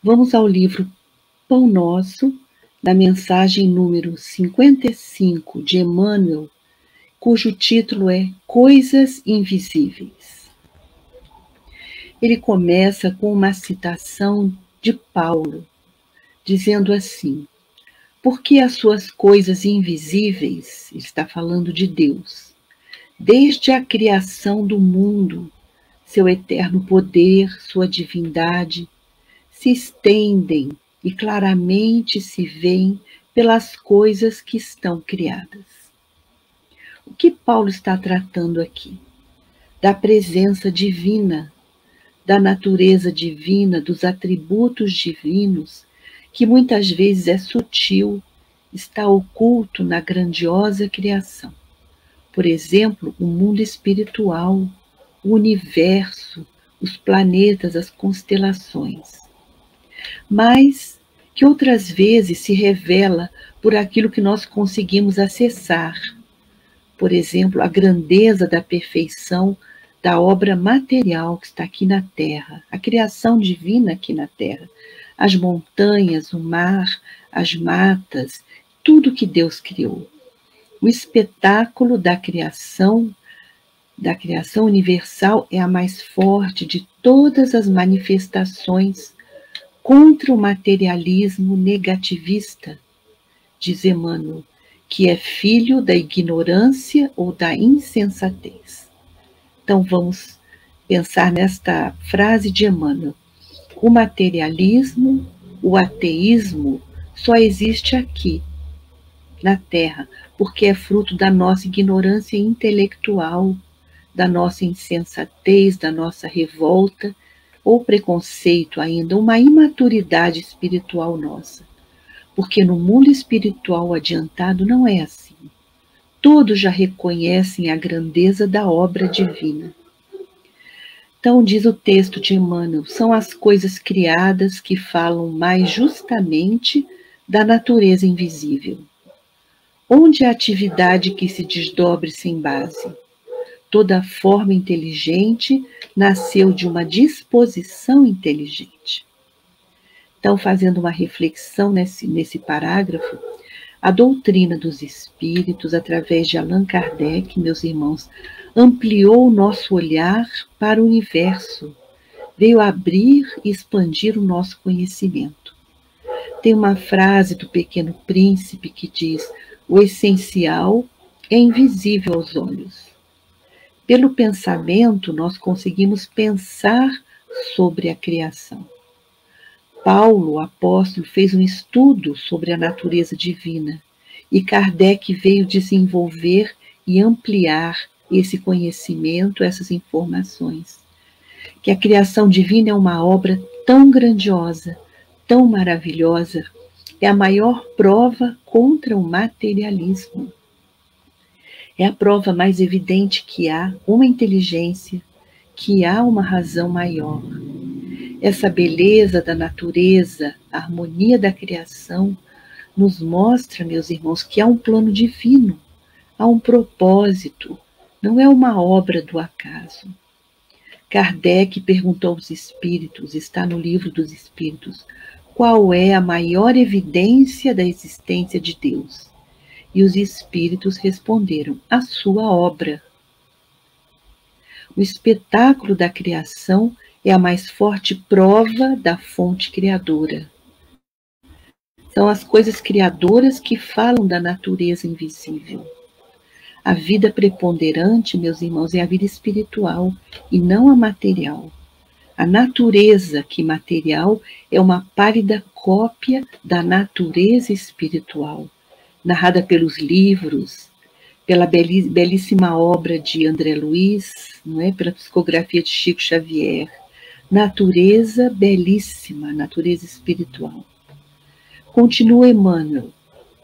Vamos ao livro Pão Nosso, da mensagem número 55 de Emmanuel, cujo título é Coisas Invisíveis. Ele começa com uma citação de Paulo, dizendo assim: porque as suas coisas invisíveis, ele está falando de Deus, desde a criação do mundo, seu eterno poder, sua divindade, se estendem e claramente se veem pelas coisas que estão criadas. O que Paulo está tratando aqui? Da presença divina, da natureza divina, dos atributos divinos, que muitas vezes é sutil, está oculto na grandiosa criação. Por exemplo, o mundo espiritual, o universo, os planetas, as constelações. Mas que outras vezes se revela por aquilo que nós conseguimos acessar. Por exemplo, a grandeza da perfeição da obra material que está aqui na Terra, a criação divina aqui na Terra, as montanhas, o mar, as matas, tudo que Deus criou. O espetáculo da criação universal é a mais forte de todas as manifestações contra o materialismo negativista, diz Emmanuel, que é filho da ignorância ou da insensatez. Então vamos pensar nesta frase de Emmanuel. O materialismo, o ateísmo, só existe aqui, na Terra, porque é fruto da nossa ignorância intelectual, da nossa insensatez, da nossa revolta, ou preconceito ainda, uma imaturidade espiritual nossa. Porque no mundo espiritual adiantado não é assim. Todos já reconhecem a grandeza da obra divina. Então, diz o texto de Emmanuel, são as coisas criadas que falam mais justamente da natureza invisível. Onde a atividade que se desdobre sem base? Toda forma inteligente nasceu de uma disposição inteligente. Então, fazendo uma reflexão nesse parágrafo, a doutrina dos espíritos, através de Allan Kardec, meus irmãos, ampliou o nosso olhar para o universo, veio abrir e expandir o nosso conhecimento. Tem uma frase do Pequeno Príncipe que diz: o essencial é invisível aos olhos. Pelo pensamento, nós conseguimos pensar sobre a criação. Paulo, o apóstolo, fez um estudo sobre a natureza divina e Kardec veio desenvolver e ampliar esse conhecimento, essas informações. Que a criação divina é uma obra tão grandiosa, tão maravilhosa, é a maior prova contra o materialismo. É a prova mais evidente que há uma inteligência, que há uma razão maior. Essa beleza da natureza, a harmonia da criação, nos mostra, meus irmãos, que há um plano divino, há um propósito, não é uma obra do acaso. Kardec perguntou aos espíritos, está no Livro dos Espíritos, qual é a maior evidência da existência de Deus? E os espíritos responderam: a sua obra. O espetáculo da criação é a mais forte prova da fonte criadora. São as coisas criadoras que falam da natureza invisível. A vida preponderante, meus irmãos, é a vida espiritual e não a material. A natureza que material é uma pálida cópia da natureza espiritual, narrada pelos livros, pela belíssima obra de André Luiz, não é? Pela psicografia de Chico Xavier. Natureza belíssima, natureza espiritual. Continua Emmanuel.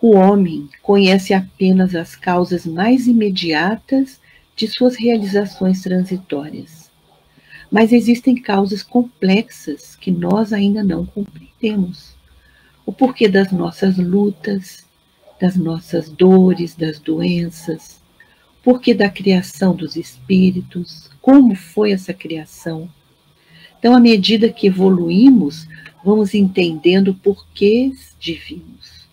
O homem conhece apenas as causas mais imediatas de suas realizações transitórias. Mas existem causas complexas que nós ainda não compreendemos. O porquê das nossas lutas, das nossas dores, das doenças, o porquê da criação dos espíritos, como foi essa criação. Então, à medida que evoluímos, vamos entendendo porquês divinos.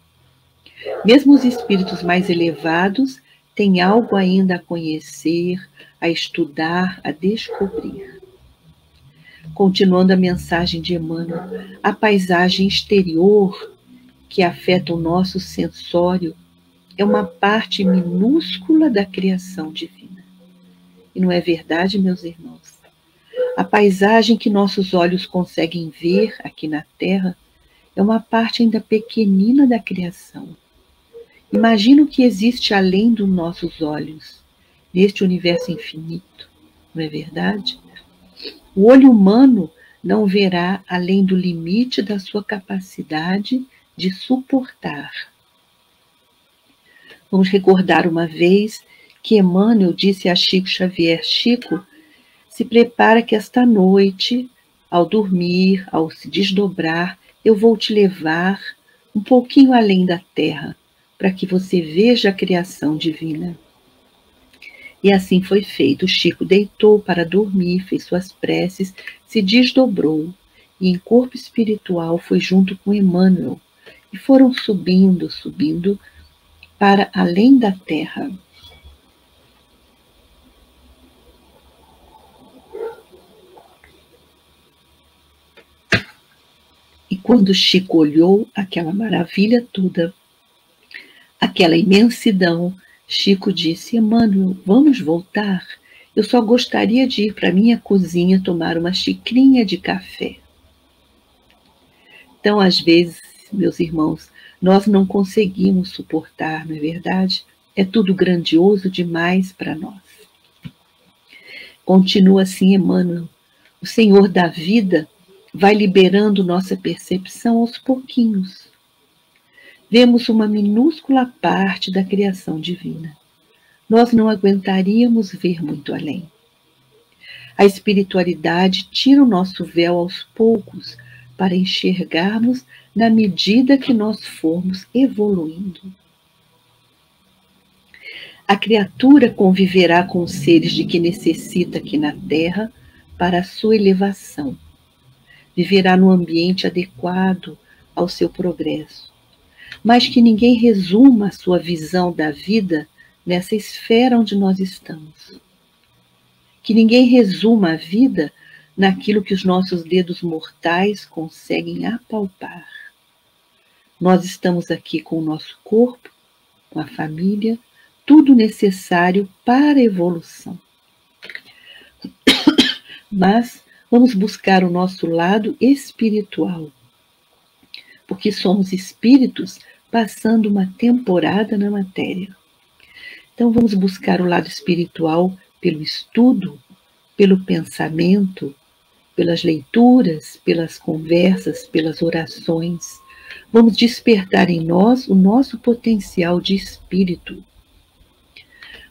Mesmo os espíritos mais elevados têm algo ainda a conhecer, a estudar, a descobrir. Continuando a mensagem de Emmanuel, a paisagem exterior que afeta o nosso sensório é uma parte minúscula da criação divina. E não é verdade, meus irmãos? A paisagem que nossos olhos conseguem ver aqui na Terra é uma parte ainda pequenina da criação. Imagina o que existe além dos nossos olhos, neste universo infinito, não é verdade? O olho humano não verá além do limite da sua capacidade de suportar. Vamos recordar uma vez que Emmanuel disse a Chico Xavier: Chico, se prepara que esta noite, ao dormir, ao se desdobrar, eu vou te levar um pouquinho além da terra, para que você veja a criação divina. E assim foi feito. O Chico deitou para dormir, fez suas preces, se desdobrou e em corpo espiritual foi junto com Emmanuel e foram subindo para além da terra. E quando Chico olhou aquela maravilha toda, aquela imensidão, Chico disse: Emmanuel, vamos voltar? Eu só gostaria de ir para minha cozinha tomar uma xicrinha de café. Então, às vezes, meus irmãos, nós não conseguimos suportar, não é verdade? É tudo grandioso demais para nós. Continua assim Emmanuel: o Senhor da vida vai liberando nossa percepção aos pouquinhos. Vemos uma minúscula parte da criação divina. Nós não aguentaríamos ver muito além. A espiritualidade tira o nosso véu aos poucos para enxergarmos na medida que nós formos evoluindo. A criatura conviverá com os seres de que necessita aqui na Terra para a sua elevação. Viverá no ambiente adequado ao seu progresso. Mas que ninguém resuma a sua visão da vida nessa esfera onde nós estamos. Que ninguém resuma a vida naquilo que os nossos dedos mortais conseguem apalpar. Nós estamos aqui com o nosso corpo, com a família, tudo necessário para a evolução. Mas vamos buscar o nosso lado espiritual, porque somos espíritos passando uma temporada na matéria. Então vamos buscar o lado espiritual pelo estudo, pelo pensamento, pelas leituras, pelas conversas, pelas orações. Vamos despertar em nós o nosso potencial de espírito.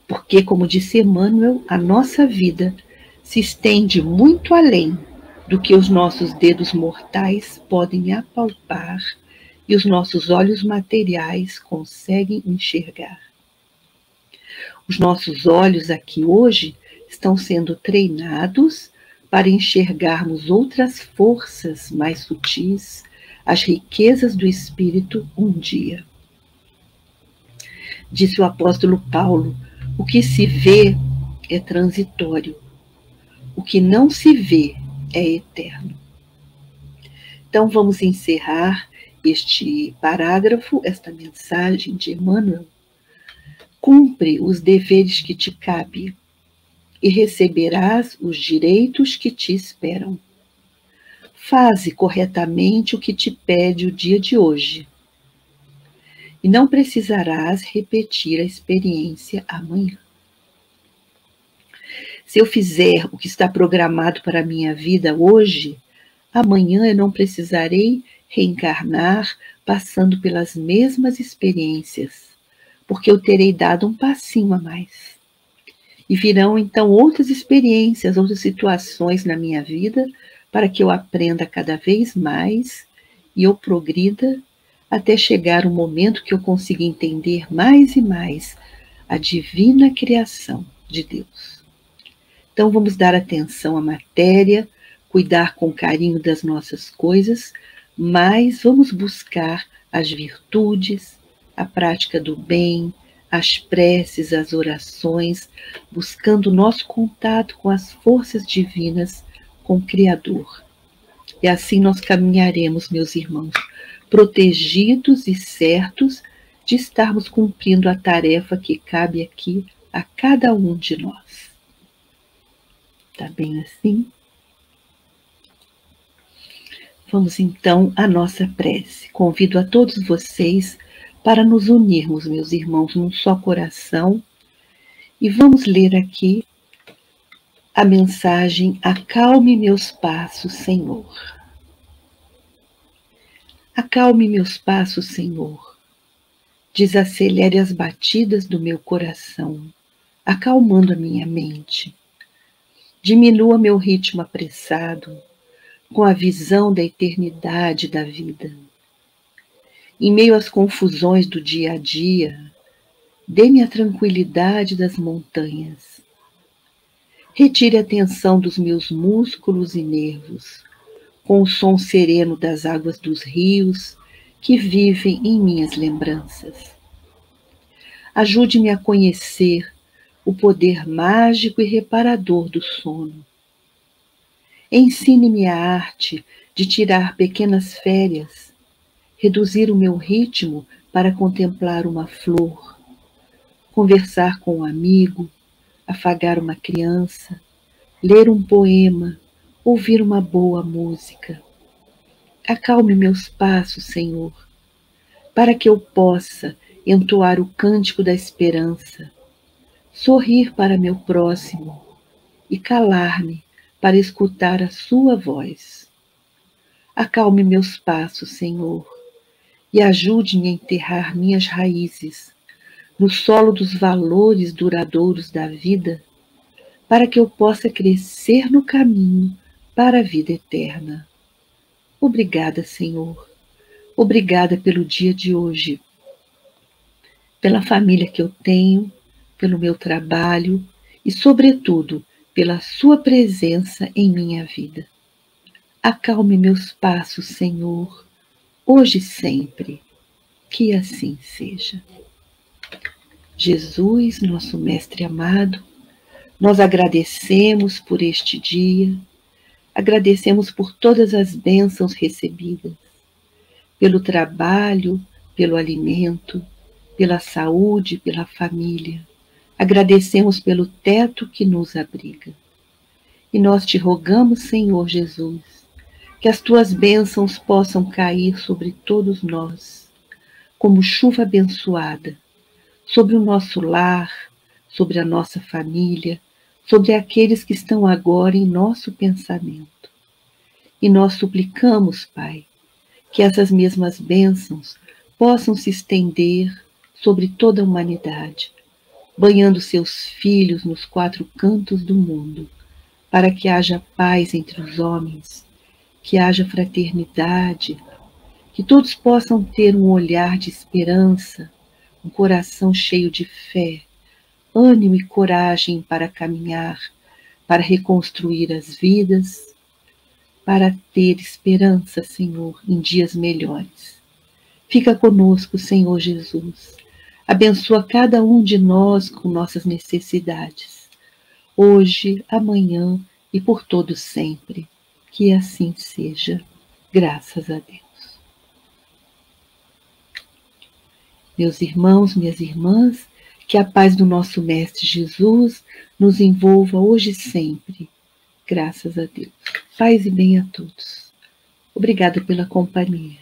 Porque, como disse Emmanuel, a nossa vida se estende muito além do que os nossos dedos mortais podem apalpar e os nossos olhos materiais conseguem enxergar. Os nossos olhos aqui hoje estão sendo treinados para enxergarmos outras forças mais sutis, as riquezas do espírito um dia. Disse o apóstolo Paulo: o que se vê é transitório, o que não se vê é eterno. Então vamos encerrar este parágrafo, esta mensagem de Emmanuel. Cumpre os deveres que te cabe e receberás os direitos que te esperam. Faze corretamente o que te pede o dia de hoje e não precisarás repetir a experiência amanhã. Se eu fizer o que está programado para a minha vida hoje, amanhã eu não precisarei reencarnar passando pelas mesmas experiências, porque eu terei dado um passinho a mais. E virão então outras experiências, outras situações na minha vida, para que eu aprenda cada vez mais e eu progrida até chegar o momento que eu consiga entender mais e mais a divina criação de Deus. Então vamos dar atenção à matéria cuidar com carinho das nossas coisas, mas vamos buscar as virtudes, a prática do bem, as preces, as orações, buscando o nosso contato com as forças divinas, com o Criador. E assim nós caminharemos, meus irmãos, protegidos e certos de estarmos cumprindo a tarefa que cabe aqui a cada um de nós. Tá bem assim? Vamos então à nossa prece. Convido a todos vocês para nos unirmos, meus irmãos, num só coração, e vamos ler aqui a mensagem: acalme meus passos, Senhor. Acalme meus passos, Senhor. Desacelere as batidas do meu coração, acalmando a minha mente. Diminua meu ritmo apressado, com a visão da eternidade da vida. Em meio às confusões do dia a dia, dê-me a tranquilidade das montanhas. Retire a tensão dos meus músculos e nervos, com o som sereno das águas dos rios que vivem em minhas lembranças. Ajude-me a conhecer o poder mágico e reparador do sono. Ensine-me a arte de tirar pequenas férias, reduzir o meu ritmo para contemplar uma flor, conversar com um amigo, afagar uma criança, ler um poema, ouvir uma boa música. Acalme meus passos, Senhor, para que eu possa entoar o cântico da esperança, sorrir para meu próximo e calar-me para escutar a sua voz. Acalme meus passos, Senhor, e ajude-me a enterrar minhas raízes no solo dos valores duradouros da vida, para que eu possa crescer no caminho para a vida eterna. Obrigada, Senhor. Obrigada pelo dia de hoje, pela família que eu tenho, pelo meu trabalho e, sobretudo, pela sua presença em minha vida. Acalme meus passos, Senhor, hoje e sempre. Que assim seja. Jesus, nosso Mestre amado, nós agradecemos por este dia, agradecemos por todas as bênçãos recebidas, pelo trabalho, pelo alimento, pela saúde, pela família. Agradecemos pelo teto que nos abriga. E nós te rogamos, Senhor Jesus, que as tuas bênçãos possam cair sobre todos nós, como chuva abençoada, sobre o nosso lar, sobre a nossa família, sobre aqueles que estão agora em nosso pensamento. E nós suplicamos, Pai, que essas mesmas bênçãos possam se estender sobre toda a humanidade, banhando seus filhos nos 4 cantos do mundo, para que haja paz entre os homens, que haja fraternidade, que todos possam ter um olhar de esperança, um coração cheio de fé, ânimo e coragem para caminhar, para reconstruir as vidas, para ter esperança, Senhor, em dias melhores. Fica conosco, Senhor Jesus. Abençoa cada um de nós com nossas necessidades, hoje, amanhã e por todo sempre. Que assim seja, graças a Deus. Meus irmãos, minhas irmãs, que a paz do nosso Mestre Jesus nos envolva hoje e sempre, graças a Deus. Paz e bem a todos. Obrigada pela companhia.